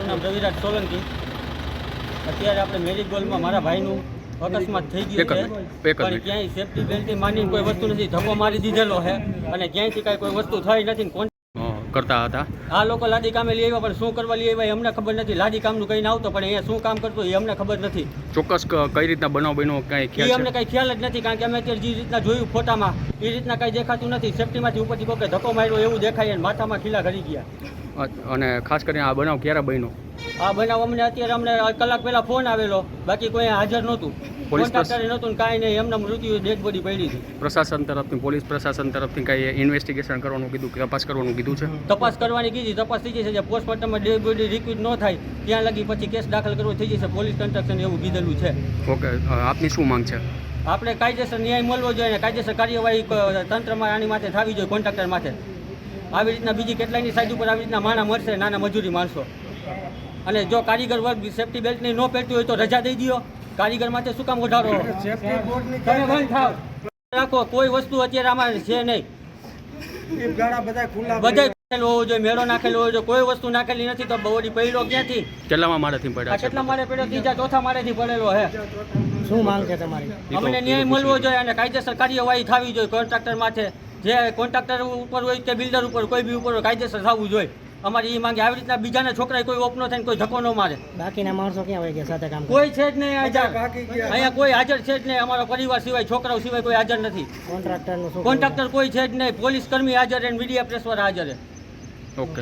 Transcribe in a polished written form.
નામ રવિરાજ સોલંકી. અત્યારે આપણે મેરીગોલ્ડમાં મારા ભાઈનું અકસ્માત થઈ ગયું છે, પણ ક્યાંય સેફટી બેલ્ટથી માંડીને કોઈ વસ્તુ નથી, ધક્કો મારી દીધેલો છે અને ક્યાંયથી કાંઈ કોઈ વસ્તુ થઈ નથી. કોણ કરતા હતા આ લોકો લાદી કામે લઈ આવ્યા, પણ શું કરવા લઈ આવ્યા અમને ખબર નથી. લાદી કામનું કઈ ના આવતો, પણ અહીંયા શું કામ કરતો એ અમને ખબર નથી. ચોક્કસ કઈ રીતના બનાવ બન્યો કઈ એ ખ્યાલ અમને કઈ ખ્યાલ જ નથી, કારણ કે અમે અત્યારે જે રીતના જોયું ફોટામાં એ રીતના કઈ દેખાતું નથી. સેફટીમાંથી ઉપરથી કોઈ ધક્કો માર્યો એવું દેખાય અને માથામાં ખીલા ઘડી ગયા. અને ખાસ કરીને આ બનાવ ક્યારે બન્યો? આ બનાવ અમને કલાક પહેલા ફોન આવેલો, બાકી કોઈ હાજર નહોતું, કોન્ટ્રાક્ટરે નહોતું, કાંઈ નહીં. એમના મૃત્યુ ડેડ બોડી પડી હતી. પ્રશાસન તરફથી પોલીસ પ્રશાસન તરફથી કઈ ઇન્વેસ્ટિગેશન કરવાનું કીધું, તપાસ કરવાનું કીધું છે? તપાસ કરવાની કીધી, તપાસ થઈ જશે. પોસ્ટમોર્ટમમાં ડેડ બોડી રિક્વિટ ન થાય ત્યાં લગી પછી કેસ દાખલ કરવો થઈ જશે. પોલીસ કન્સ્ટ્રક્શન એવું કીધેલું છે. ઓકે, આપની શું માંગ છે? આપણે કાયદેસર ન્યાય મળવો જોઈએ અને કાયદેસર કાર્યવાહી તંત્રમાં આની માથે થવી જોઈએ, કોન્ટ્રાક્ટર માથે. આવી રીતના બીજી કેટલાયની સાઈડ ઉપર આવી રીતના માણા મળશે, નાના મજૂરી માણસો. અને જો કારીગર વર્ગ સેફટી બેલ્ટ નહીં ન પહેરતું હોય તો રજા દઈ દો. કારીગર માટે શું કામ વધારો? તમે બંધ થાવ રાખો. કોઈ વસ્તુ અત્યારે આમાં છે નહીં, બધા હોવો જોઈએ, મેળો નાખેલો હોવો જોઈએ. કોઈ વસ્તુ નાખેલી નથી તો બોડી પડ્યો ક્યાંથી? કેટલામાં માળેથી પડ્યા છે? કેટલા માળે પડ્યો? ત્રીજા ચોથા માળેથી પડેલો હે. શું માંગ છે તમારી? અમને ન્યાય મળવો જોઈએ અને કાયદેસર કાર્યવાહી થવી જોઈએ કોન્ટ્રાક્ટર માથે. જે કોન્ટ્રાક્ટર ઉપર હોય કે બિલ્ડર ઉપર કોઈ બી ઉપર કાયદેસર થવું જોઈએ. અમારી એ માંગે આવી રીતના બીજાના છોકરા કોઈ ઓપનો થાય કોઈ ધક્કો ન મારે. બાકીના માણસો ક્યાં હોય ગયા સાથે કામ? કોઈ છે જ નહીં અહીંયા, કોઈ હાજર છે જ નહીં. અમારો પરિવાર સિવાય, છોકરાઓ સિવાય કોઈ હાજર નથી. કોન્ટ્રાક્ટરનું શું? કોન્ટ્રાક્ટર કોઈ છે જ નહીં. પોલીસ કર્મી હાજર અને મીડિયા પ્રેસ વાળા હાજર. ઓકે.